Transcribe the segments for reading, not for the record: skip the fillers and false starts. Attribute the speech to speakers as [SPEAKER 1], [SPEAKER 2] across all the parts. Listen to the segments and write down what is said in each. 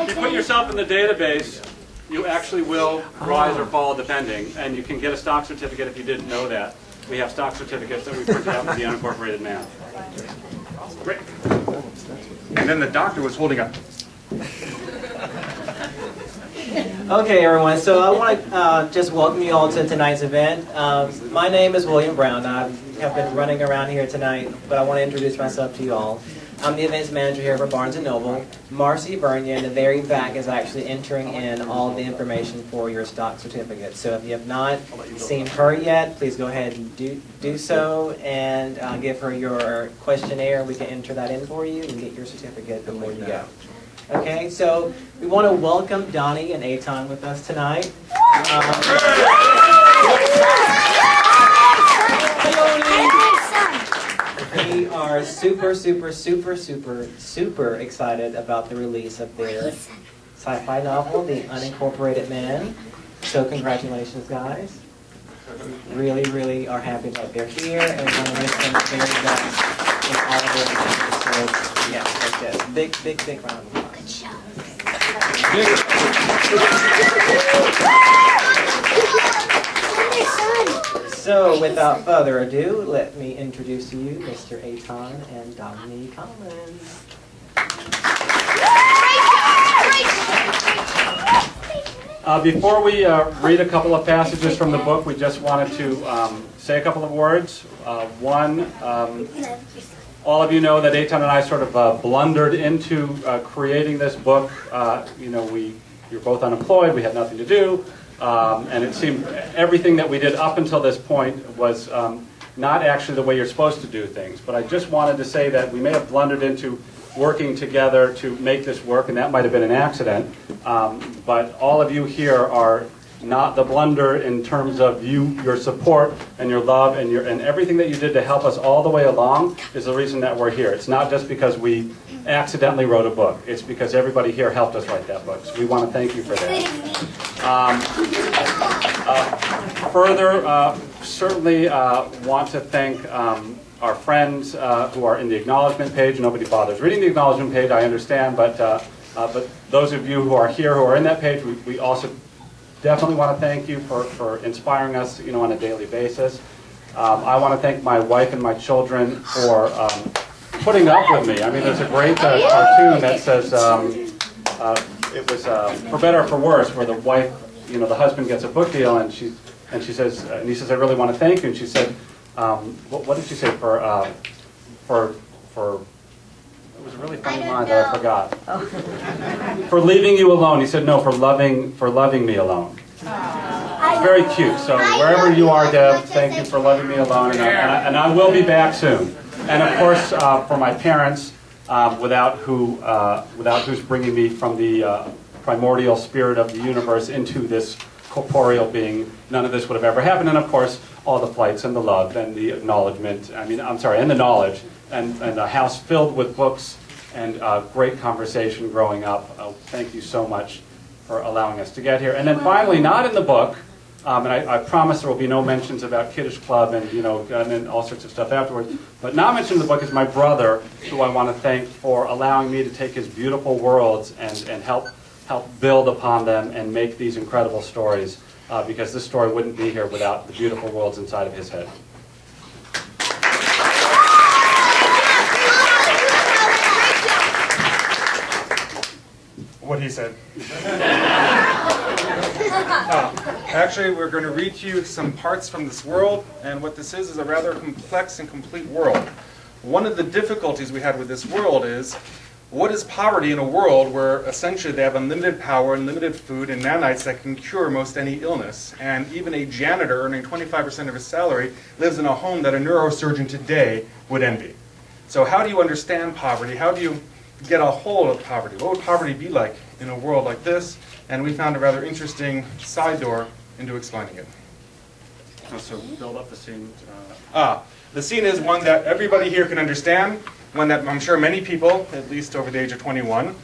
[SPEAKER 1] If you put yourself in the database, you actually will rise or fall depending, and you can get a stock certificate if you didn't know that. We have stock certificates that we printed out with the unincorporated man. Great. And then the doctor was holding up.
[SPEAKER 2] Okay, everyone, so I want to just welcome you all to tonight's event. My name is William Brown. I have been running around here tonight, but I want to introduce myself to you all. I'm the events manager here for Barnes & Noble. Marcy Bernia in the very back is actually entering in all the information for your stock certificate. So if you have not seen her yet, please go ahead and do so and give her your questionnaire. We can enter that in for you and get your certificate before you go. Okay, so we want to welcome Donnie and Eitan with us tonight. We are super excited about the release of their sci-fi novel, The Unincorporated Man. So congratulations, guys. Really are happy that they're here and want to wish them the very best in all of their endeavors. So yes, like this. Big round of applause. Good job. So, without further ado, let me introduce to you Mr. Eitan and Dominique Collins.
[SPEAKER 1] Before we read a couple of passages from the book, we just wanted to say a couple of words. One, all of you know that Eitan and I sort of blundered into creating this book. You're both unemployed, we had nothing to do. And it seemed everything that we did up until this point was not actually the way you're supposed to do things. But I just wanted to say that we may have blundered into working together to make this work, and that might have been an accident. But all of you here are not the blunder in terms of your support and your love and everything that you did to help us all the way along is the reason that we're here. It's not just because we accidentally wrote a book. It's because everybody here helped us write that book. So we want to thank you for that. Further, certainly want to thank our friends who are in the acknowledgement page. Nobody bothers reading the acknowledgement page, I understand, but those of you who are here who are in that page, we also definitely want to thank you for inspiring us, on a daily basis. I want to thank my wife and my children for putting up with me. I mean, there's a great cartoon that says it was for better or for worse, where the wife, the husband gets a book deal, and he says, I really want to thank you, and she said, what did she say for it was a really funny line that I forgot. For leaving you alone. He said, no, for loving me alone. Very cute. So wherever you are, Deb, thank you for loving me alone, and I will be back soon. And of course, for my parents, without who's bringing me from the primordial spirit of the universe into this corporeal being, none of this would have ever happened. And of course, all the flights and the love and the acknowledgement, and the knowledge, and a house filled with books and great conversation growing up. Thank you so much for allowing us to get here. And then finally, not in the book, and I promise there will be no mentions about Kiddush Club and and all sorts of stuff afterwards. But not mentioned in the book is my brother, who I want to thank for allowing me to take his beautiful worlds and help build upon them and make these incredible stories. Because this story wouldn't be here without the beautiful worlds inside of his head.
[SPEAKER 3] What he said. Actually, we're going to read to you some parts from this world, and what this is a rather complex and complete world. One of the difficulties we had with this world is, what is poverty in a world where essentially they have unlimited power, unlimited food, and nanites that can cure most any illness, and even a janitor earning 25% of his salary lives in a home that a neurosurgeon today would envy. So how do you understand poverty? How do you get a hold of poverty? What would poverty be like in a world like this? And we found a rather interesting side door into explaining it.
[SPEAKER 1] So build up the scene.
[SPEAKER 3] The scene is one that everybody here can understand, one that I'm sure many people, at least over the age of 21,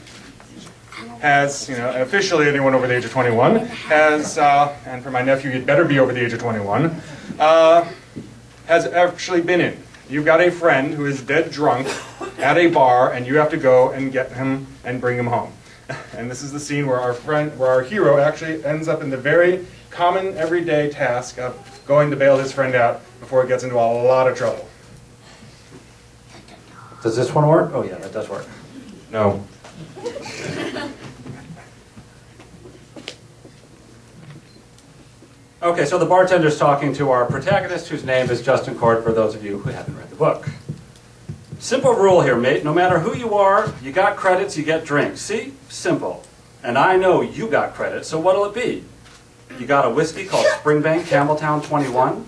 [SPEAKER 3] has, officially anyone over the age of 21, has, and for my nephew, you'd better be over the age of 21, has actually been in. You've got a friend who is dead drunk at a bar, and you have to go and get him and bring him home. And this is the scene where our hero actually ends up in the very common everyday task of going to bail his friend out before he gets into a lot of trouble.
[SPEAKER 1] Does this one work? Oh yeah, that does work.
[SPEAKER 3] No.
[SPEAKER 1] Okay, so the bartender's talking to our protagonist, whose name is Justin Cord, for those of you who haven't read the book. Simple rule here, mate. No matter who you are, you got credits, you get drinks. See? Simple. And I know you got credits, so what'll it be? You got a whiskey called Springbank Campbelltown 21.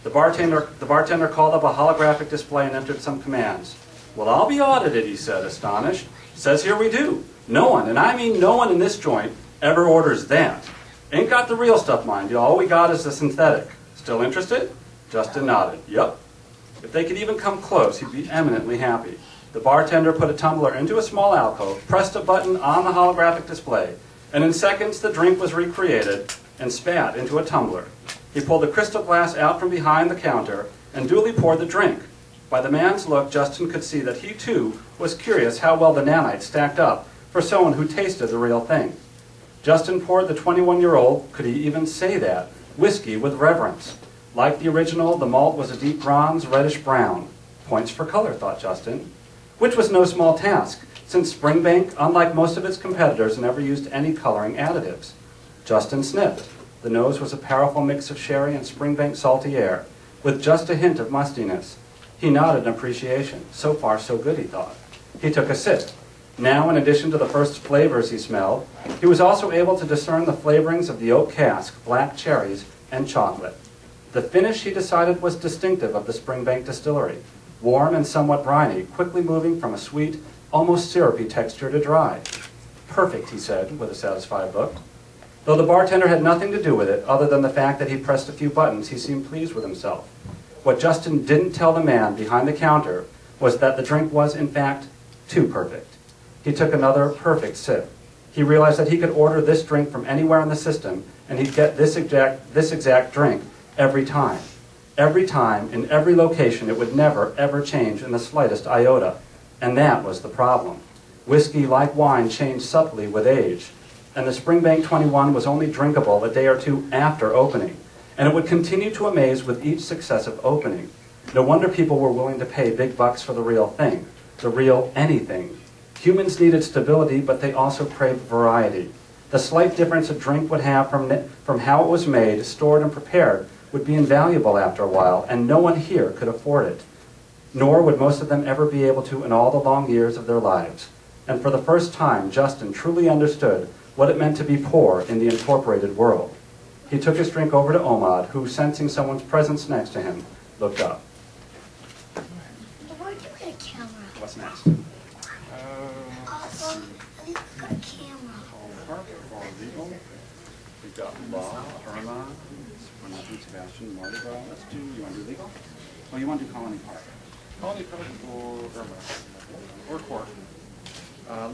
[SPEAKER 1] The bartender called up a holographic display and entered some commands. Well, I'll be audited, he said, astonished. Says here we do. No one, and I mean no one in this joint, ever orders that. Ain't got the real stuff, mind you. All we got is the synthetic. Still interested? Justin nodded. Yep. If they could even come close, he'd be eminently happy. The bartender put a tumbler into a small alcove, pressed a button on the holographic display, and in seconds the drink was recreated and spat into a tumbler. He pulled the crystal glass out from behind the counter and duly poured the drink. By the man's look, Justin could see that he too was curious how well the nanites stacked up for someone who tasted the real thing. Justin poured the 21-year-old, could he even say that, whiskey with reverence. Like the original, the malt was a deep bronze, reddish-brown. Points for color, thought Justin. Which was no small task, since Springbank, unlike most of its competitors, never used any coloring additives. Justin sniffed. The nose was a powerful mix of sherry and Springbank salty air, with just a hint of mustiness. He nodded in appreciation. So far, so good, he thought. He took a sip. Now, in addition to the first flavors he smelled, he was also able to discern the flavorings of the oak cask, black cherries, and chocolate. The finish, he decided, was distinctive of the Springbank distillery, warm and somewhat briny, quickly moving from a sweet, almost syrupy texture to dry. Perfect, he said, with a satisfied look. Though the bartender had nothing to do with it, other than the fact that he pressed a few buttons, he seemed pleased with himself. What Justin didn't tell the man behind the counter was that the drink was, in fact, too perfect. He took another perfect sip. He realized that he could order this drink from anywhere in the system, and he'd get this exact drink every time. Every time, in every location, it would never, ever change in the slightest iota. And that was the problem. Whiskey, like wine, changed subtly with age. And the Springbank 21 was only drinkable a day or two after opening. And it would continue to amaze with each successive opening. No wonder people were willing to pay big bucks for the real thing. The real anything. Humans needed stability, but they also craved variety. The slight difference a drink would have from how it was made, stored, and prepared would be invaluable after a while, and no one here could afford it. Nor would most of them ever be able to in all the long years of their lives. And for the first time, Justin truly understood what it meant to be poor in the incorporated world. He took his drink over to Omad, who, sensing someone's presence next to him, looked up.
[SPEAKER 4] Where'd you get a camera?
[SPEAKER 1] What's next?
[SPEAKER 4] I got a camera.
[SPEAKER 1] We've got Law, Irma, Sebastian, Mardi Gras. Let's do, you want to do legal? Oh, you want to do Colony Park?
[SPEAKER 3] Colony Park or Irma? Or Court?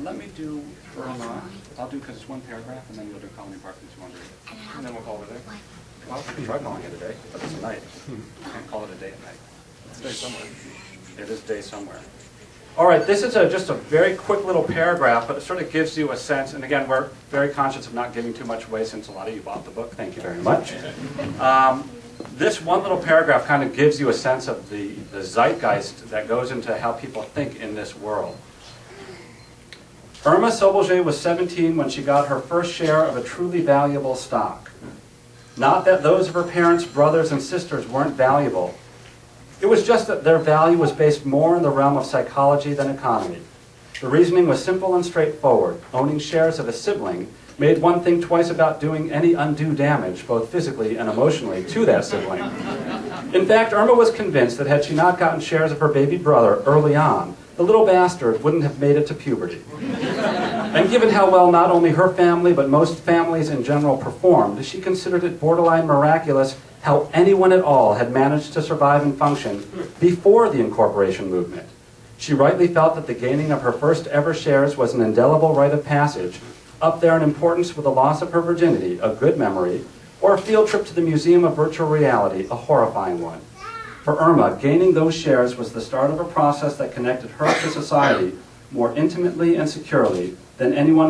[SPEAKER 1] Let me do Irma. I'll do, because it's one paragraph, and then you'll do Colony Park since you want to read it.
[SPEAKER 3] And then we'll call it a day.
[SPEAKER 1] Well, we can try calling it a day, but it's a night. Can't call it a day at night.
[SPEAKER 3] It's a day somewhere.
[SPEAKER 1] It is day somewhere. All right, this is just a very quick little paragraph, but it sort of gives you a sense, and again, we're very conscious of not giving too much away since a lot of you bought the book. Thank you very much. This one little paragraph kind of gives you a sense of the zeitgeist that goes into how people think in this world. Irma Sobelje was 17 when she got her first share of a truly valuable stock. Not that those of her parents, brothers, and sisters weren't valuable. It was just that their value was based more in the realm of psychology than economy. The reasoning was simple and straightforward. Owning shares of a sibling made one think twice about doing any undue damage, both physically and emotionally, to that sibling. In fact, Irma was convinced that had she not gotten shares of her baby brother early on, the little bastard wouldn't have made it to puberty. And given how well not only her family, but most families in general performed, she considered it borderline miraculous how anyone at all had managed to survive and function before the incorporation movement. She rightly felt that the gaining of her first ever shares was an indelible rite of passage, up there in importance with the loss of her virginity, a good memory, or a field trip to the Museum of Virtual Reality, a horrifying one. For Irma, gaining those shares was the start of a process that connected her to society more intimately and securely than anyone